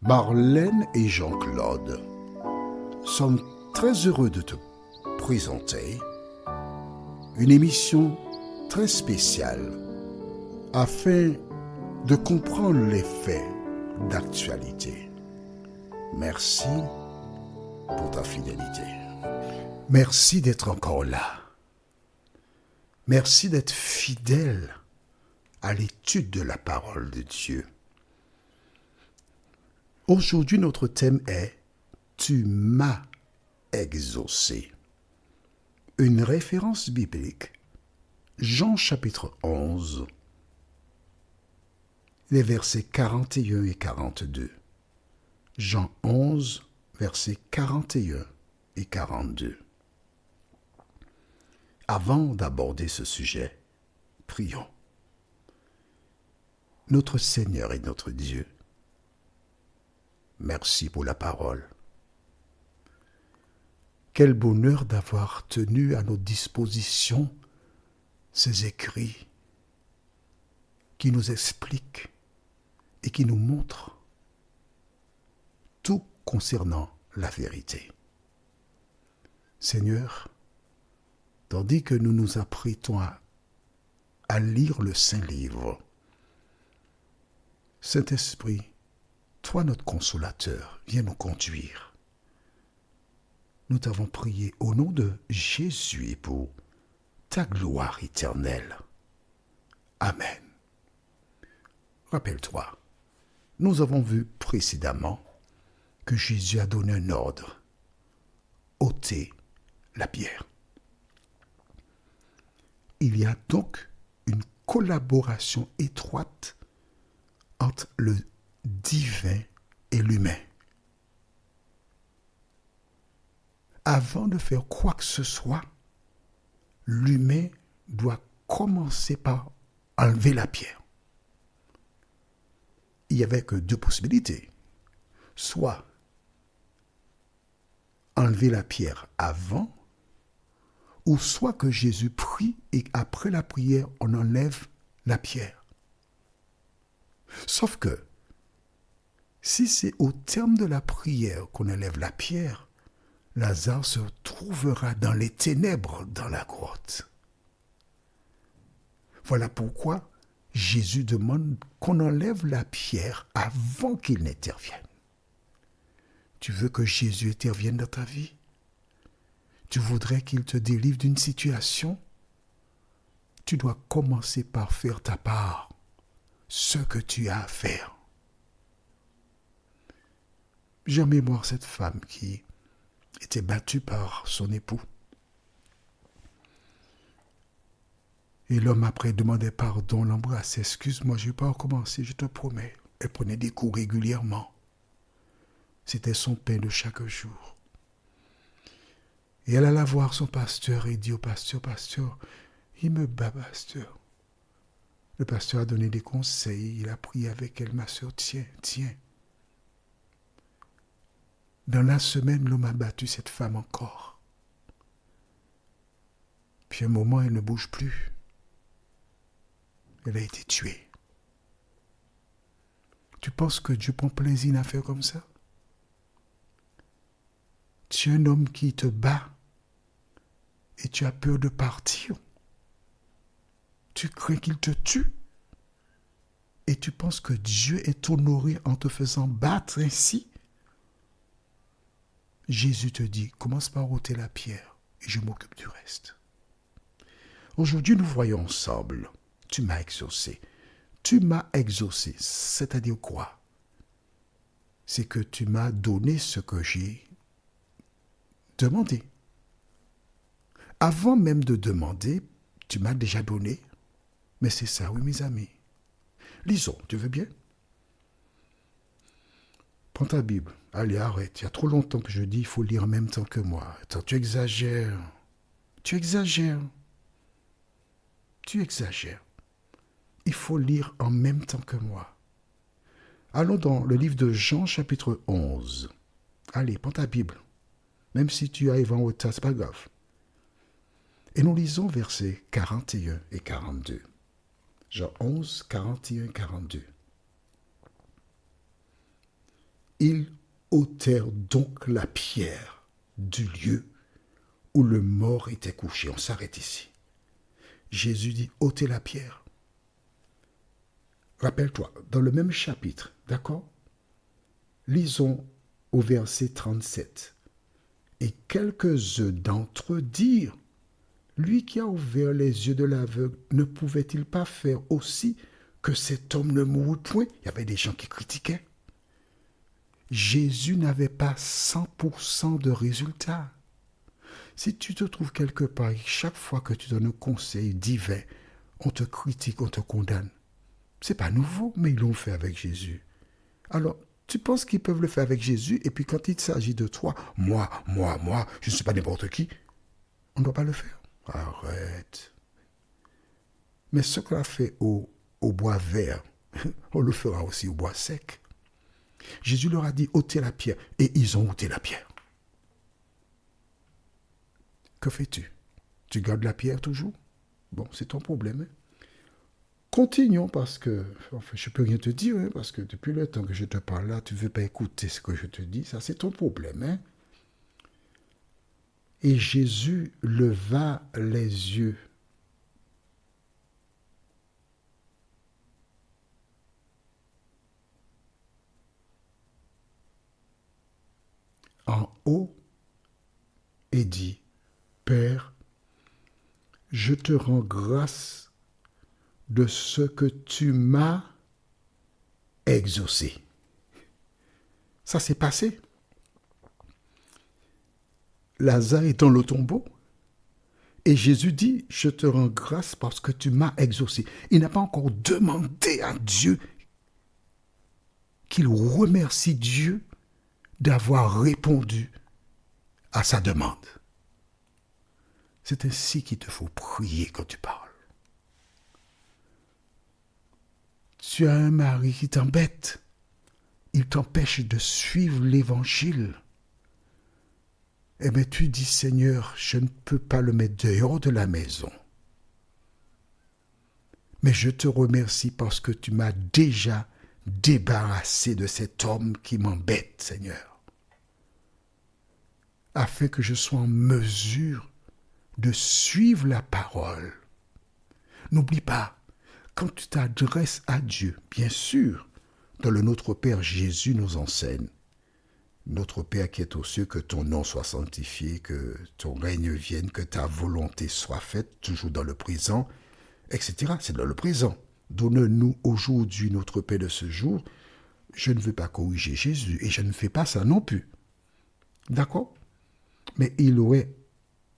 Marlène et Jean-Claude sommes très heureux de te présenter une émission très spéciale afin de comprendre les faits d'actualité. Merci pour ta fidélité. Merci d'être encore là. Merci d'être fidèle à l'étude de la parole de Dieu. Aujourd'hui, notre thème est « Tu m'as exaucé ». Une référence biblique, Jean chapitre 11, les versets 41 et 42. Jean 11, versets 41 et 42. Avant d'aborder ce sujet, prions. Notre Seigneur et notre Dieu, merci pour la parole. Quel bonheur d'avoir tenu à notre disposition ces écrits qui nous expliquent et qui nous montrent tout concernant la vérité. Seigneur, tandis que nous nous apprêtons à lire le Saint-Livre, Saint-Esprit, toi notre consolateur, viens nous conduire. Nous t'avons prié au nom de Jésus et pour ta gloire éternelle. Amen. Rappelle-toi, nous avons vu précédemment que Jésus a donné un ordre. Ôtez la pierre. Il y a donc une collaboration étroite entre le divin et l'humain. Avant de faire quoi que ce soit, l'humain doit commencer par enlever la pierre. Il n'y avait que deux possibilités. Soit enlever la pierre avant, ou soit que Jésus prie et après la prière, on enlève la pierre. Sauf que, si c'est au terme de la prière qu'on enlève la pierre, Lazare se trouvera dans les ténèbres dans la grotte. Voilà pourquoi Jésus demande qu'on enlève la pierre avant qu'il n'intervienne. Tu veux que Jésus intervienne dans ta vie? Tu voudrais qu'il te délivre d'une situation? Tu dois commencer par faire ta part, ce que tu as à faire. J'ai en mémoire cette femme qui était battue par son époux. Et l'homme après demandait pardon, l'embrassait. Excuse-moi, je ne vais pas recommencer, je te promets. Elle prenait des coups régulièrement. C'était son pain de chaque jour. Et elle alla voir son pasteur et dit au pasteur, pasteur, il me bat, pasteur. Le pasteur a donné des conseils, il a prié avec elle, ma soeur, tiens. Dans la semaine, l'homme a battu cette femme encore. Puis un moment, elle ne bouge plus. Elle a été tuée. Tu penses que Dieu prend plaisir à faire comme ça? Tu es un homme qui te bat et tu as peur de partir. Tu crains qu'il te tue et tu penses que Dieu est honoré en te faisant battre ainsi? Jésus te dit, commence par ôter la pierre et je m'occupe du reste. Aujourd'hui, nous voyons ensemble, tu m'as exaucé. Tu m'as exaucé, c'est-à-dire quoi? C'est que tu m'as donné ce que j'ai demandé. Avant même de demander, tu m'as déjà donné. Mais c'est ça, oui, mes amis. Lisons, tu veux bien? Prends ta Bible. Allez, arrête. Il y a trop longtemps que je dis il faut lire en même temps que moi. Attends, tu exagères. Tu exagères. Il faut lire en même temps que moi. Allons dans le livre de Jean, chapitre 11. Allez, prends ta Bible. Même si tu arrives en retard, c'est pas grave. Et nous lisons versets 41 et 42. Jean 11, 41 et 42. Ils ôtèrent donc la pierre du lieu où le mort était couché. On s'arrête ici. Jésus dit, ôtez la pierre. Rappelle-toi, dans le même chapitre, d'accord? Lisons au verset 37. Et quelques-uns d'entre eux dirent, lui qui a ouvert les yeux de l'aveugle, ne pouvait-il pas faire aussi que cet homme ne mourût point? Il y avait des gens qui critiquaient. Jésus n'avait pas 100% de résultats. Si tu te trouves quelque part, chaque fois que tu donnes un conseil divin, on te critique, on te condamne. C'est pas nouveau, mais ils l'ont fait avec Jésus. Alors, tu penses qu'ils peuvent le faire avec Jésus, et puis quand il s'agit de toi, moi, je ne suis pas n'importe qui, on ne doit pas le faire. Arrête. Mais ce qu'on a fait au bois vert, on le fera aussi au bois sec. Jésus leur a dit, ôtez la pierre, et ils ont ôté la pierre. Que fais-tu? Tu gardes la pierre toujours? Bon, c'est ton problème. Hein? Continuons parce que, enfin, je ne peux rien te dire, hein, parce que depuis le temps que je te parle là, tu ne veux pas écouter ce que je te dis, ça c'est ton problème. Hein? Et Jésus leva les yeux. En haut et dit, Père, je te rends grâce de ce que tu m'as exaucé. Ça s'est passé. Lazare est dans le tombeau. Et Jésus dit, je te rends grâce parce que tu m'as exaucé. Il n'a pas encore demandé à Dieu qu'il remercie Dieu d'avoir répondu à sa demande. C'est ainsi qu'il te faut prier quand tu parles. Tu as un mari qui t'embête. Il t'empêche de suivre l'évangile. Eh bien, tu dis, Seigneur, je ne peux pas le mettre dehors de la maison. Mais je te remercie parce que tu m'as déjà débarrassé de cet homme qui m'embête, Seigneur. Afin que je sois en mesure de suivre la parole. N'oublie pas, quand tu t'adresses à Dieu, bien sûr, dans le Notre Père, Jésus nous enseigne. Notre Père qui est aux cieux, que ton nom soit sanctifié, que ton règne vienne, que ta volonté soit faite, toujours dans le présent, etc. C'est dans le présent. Donne-nous aujourd'hui notre paix de ce jour. Je ne veux pas corriger Jésus et je ne fais pas ça non plus. D'accord? Mais il aurait,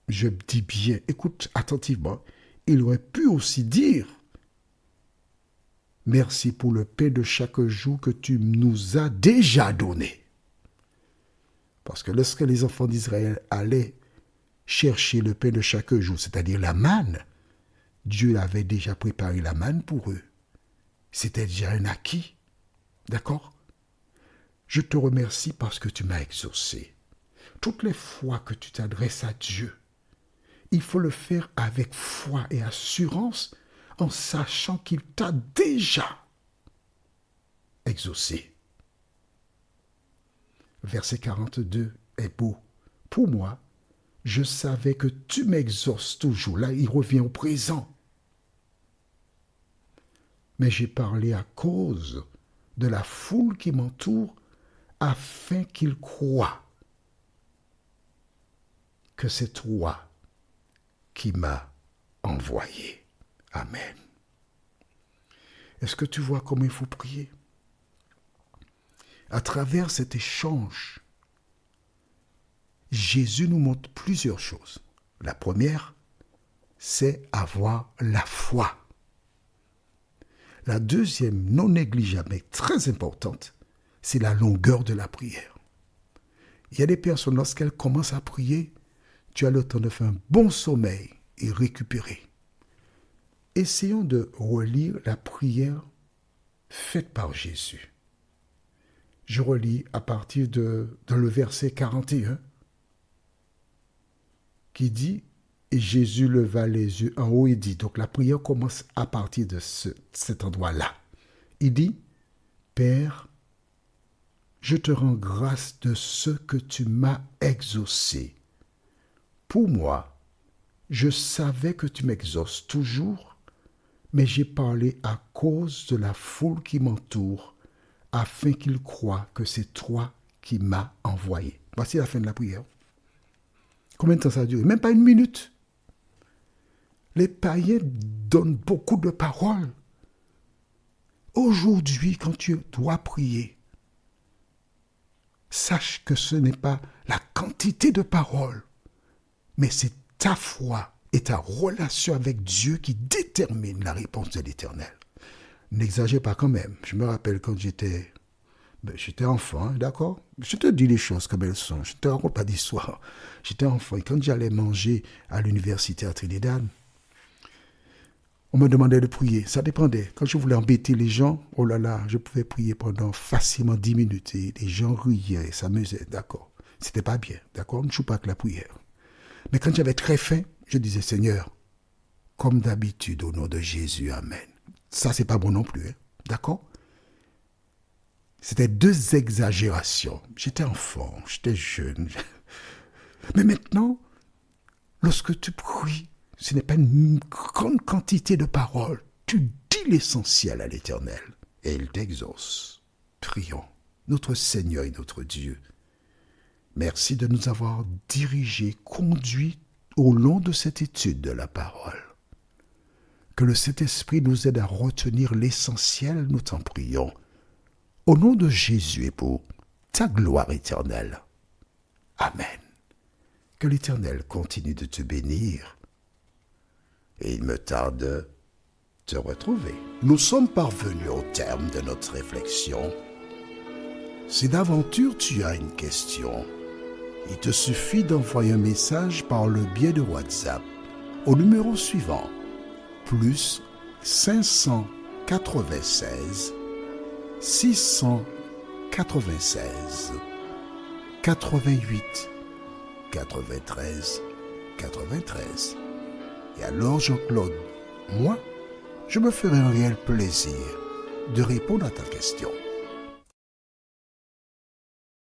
je dis bien, écoute attentivement, il aurait pu aussi dire merci pour le pain de chaque jour que tu nous as déjà donné. Parce que lorsque les enfants d'Israël allaient chercher le pain de chaque jour, c'est-à-dire la manne, Dieu avait déjà préparé la manne pour eux. C'était déjà un acquis. D'accord? Je te remercie parce que tu m'as exaucé. Toutes les fois que tu t'adresses à Dieu, il faut le faire avec foi et assurance en sachant qu'il t'a déjà exaucé. Verset 42 est beau. Pour moi, je savais que tu m'exauces toujours. Là, il revient au présent. Mais j'ai parlé à cause de la foule qui m'entoure afin qu'ils croient que c'est toi qui m'as envoyé. Amen. Est-ce que tu vois comment il faut prier? À travers cet échange, Jésus nous montre plusieurs choses. La première, c'est avoir la foi. La deuxième, non négligeable mais très importante, c'est la longueur de la prière. Il y a des personnes, lorsqu'elles commencent à prier, tu as le temps de faire un bon sommeil et récupérer. Essayons de relire la prière faite par Jésus. Je relis à partir dans le verset 41 qui dit « Et Jésus leva les yeux en haut et dit » donc la prière commence à partir de cet endroit-là. Il dit « Père, je te rends grâce de ce que tu m'as exaucé. Pour moi, je savais que tu m'exauces toujours, mais j'ai parlé à cause de la foule qui m'entoure, afin qu'ils croient que c'est toi qui m'as envoyé. Voici la fin de la prière. Combien de temps ça a duré? Même pas une minute. Les païens donnent beaucoup de paroles. Aujourd'hui, quand tu dois prier, sache que ce n'est pas la quantité de paroles, mais c'est ta foi et ta relation avec Dieu qui détermine la réponse de l'Éternel. N'exagère pas quand même. Je me rappelle quand j'étais enfant, d'accord? Je te dis les choses comme elles sont. Je ne te raconte pas d'histoire. J'étais enfant et quand j'allais manger à l'université à Trinidad, on me demandait de prier. Ça dépendait. Quand je voulais embêter les gens, oh là là, je pouvais prier pendant facilement 10 minutes. Et les gens riaient et s'amusaient, d'accord? C'était pas bien, d'accord? On ne joue pas que la prière. Mais quand j'avais très faim, je disais, Seigneur, comme d'habitude, au nom de Jésus, Amen. Ça, c'est pas bon non plus, hein? D'accord? C'était deux exagérations. J'étais enfant, j'étais jeune. Mais maintenant, lorsque tu pries, ce n'est pas une grande quantité de paroles. Tu dis l'essentiel à l'Éternel et il t'exauce. Prions, notre Seigneur et notre Dieu. Merci de nous avoir dirigés, conduits au long de cette étude de la parole. Que le Saint-Esprit nous aide à retenir l'essentiel, nous t'en prions. Au nom de Jésus et pour ta gloire éternelle. Amen. Que l'Éternel continue de te bénir. Et il me tarde de te retrouver. Nous sommes parvenus au terme de notre réflexion. Si d'aventure tu as une question, il te suffit d'envoyer un message par le biais de WhatsApp au numéro suivant, plus 596 696 88 93 93. Et alors Jean-Claude, moi, je me ferai un réel plaisir de répondre à ta question.